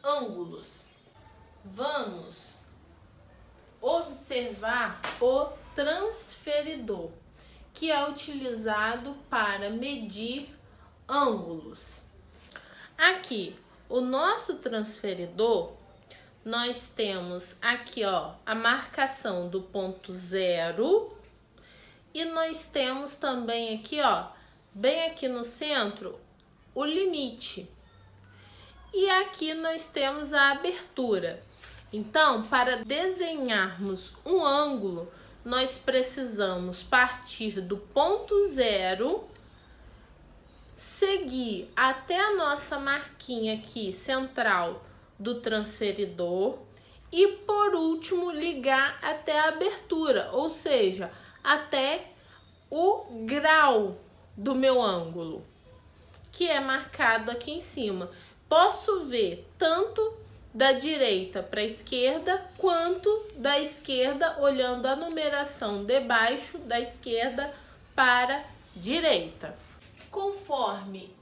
ângulos. Vamos observar o transferidor, que é utilizado para medir ângulos. Aqui, o nosso transferidor, nós temos aqui, ó, a marcação do ponto zero e nós temos também aqui, ó, bem aqui no centro, o limite. E aqui nós temos a abertura. Então, para desenharmos um ângulo, nós precisamos partir do ponto zero, seguir até a nossa marquinha aqui central do transferidor e, por último, ligar até a abertura, ou seja, até o grau do meu ângulo, que é marcado aqui em cima. Posso ver tanto da direita para a esquerda, quanto da esquerda, olhando a numeração de baixo, da esquerda para a direita. Conforme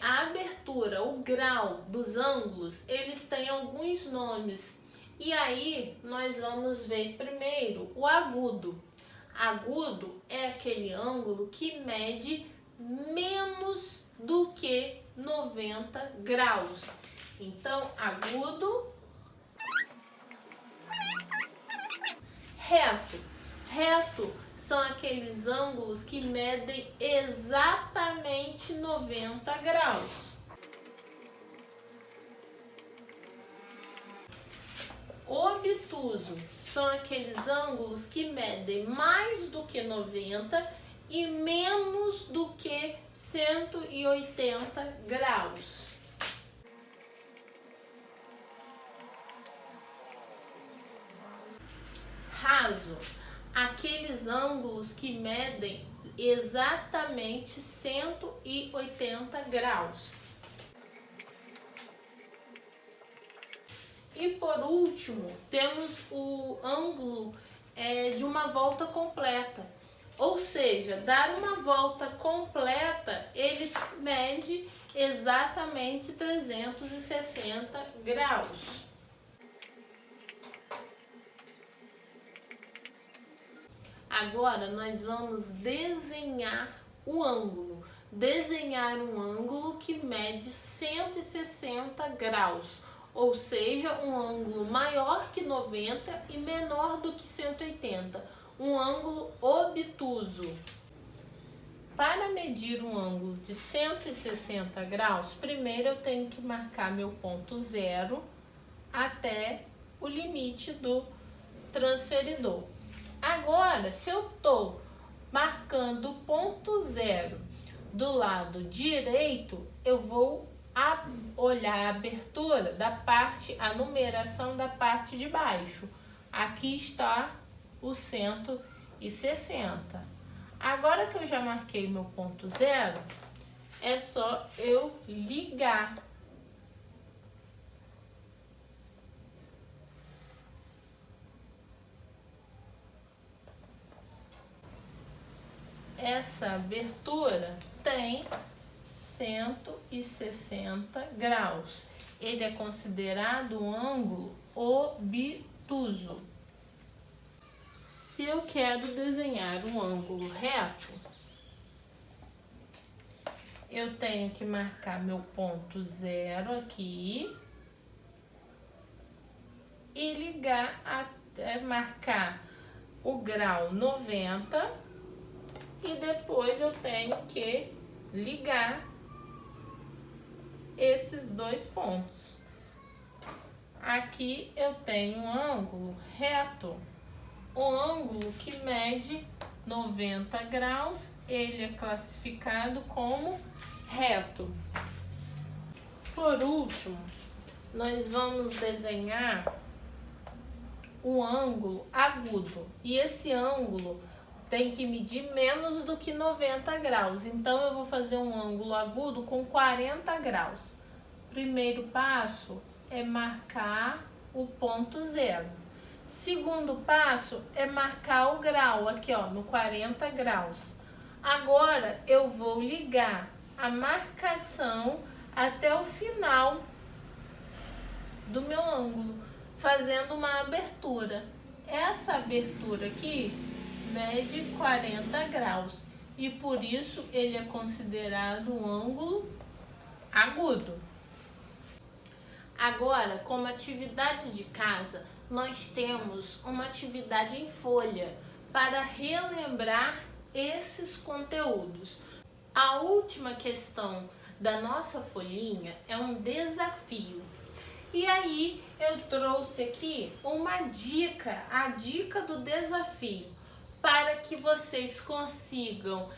a abertura, o grau dos ângulos, eles têm alguns nomes. E aí, nós vamos ver primeiro o agudo. Agudo é aquele ângulo que mede menos do que 90 graus. Então, agudo. Reto. Reto são aqueles ângulos que medem exatamente 90 graus. Obtuso são aqueles ângulos que medem mais do que 90 e menos do que 180 graus. Raso, aqueles ângulos que medem exatamente 180 graus. E por último, temos o ângulo de uma volta completa. Ou seja, dar uma volta completa, ele mede exatamente 360 graus. Agora nós vamos desenhar o ângulo. Desenhar um ângulo que mede 160 graus. Ou seja, um ângulo maior que 90 e menor do que 180. Um ângulo obtuso. Para medir um ângulo de 160 graus, primeiro eu tenho que marcar meu ponto zero até o limite do transferidor. Agora, se eu estou marcando o ponto zero do lado direito, eu vou olhar a abertura da parte, a numeração da parte de baixo. Aqui está o 160. Agora que eu já marquei meu ponto zero, é só eu ligar. Essa abertura tem 160 graus. Ele é considerado um ângulo obtuso. Se eu quero desenhar um ângulo reto, eu tenho que marcar meu ponto zero aqui e ligar até marcar o grau 90 e depois eu tenho que ligar esses dois pontos. Aqui eu tenho um ângulo reto, um ângulo que mede 90 graus, ele é classificado como reto. Por último, nós vamos desenhar um ângulo agudo, e esse ângulo tem que medir menos do que 90 graus. Então, eu vou fazer um ângulo agudo com 40 graus. Primeiro passo é marcar o ponto zero. Segundo passo é marcar o grau, aqui ó, no 40 graus. Agora, eu vou ligar a marcação até o final do meu ângulo, fazendo uma abertura. Essa abertura aqui mede 40 graus e por isso ele é considerado um ângulo agudo. Agora, como atividade de casa, nós temos uma atividade em folha para relembrar esses conteúdos. A última questão da nossa folhinha é um desafio. E aí eu trouxe aqui uma dica, a dica do desafio, para que vocês consigam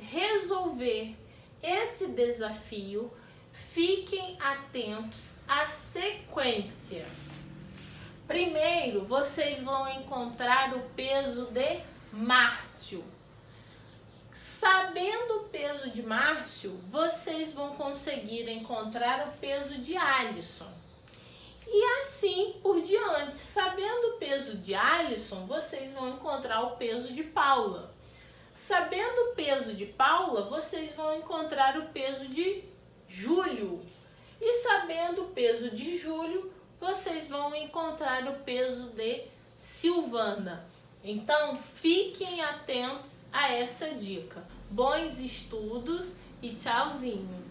resolver esse desafio. Fiquem atentos à sequência. Primeiro, vocês vão encontrar o peso de Márcio. Sabendo o peso de Márcio, vocês vão conseguir encontrar o peso de Alisson. E assim por diante. Sabendo o peso de Alisson, vocês vão encontrar o peso de Paula. Sabendo o peso de Paula, vocês vão encontrar o peso de Júlio. E sabendo o peso de Júlio, vocês vão encontrar o peso de Silvana. Então, fiquem atentos a essa dica. Bons estudos e tchauzinho!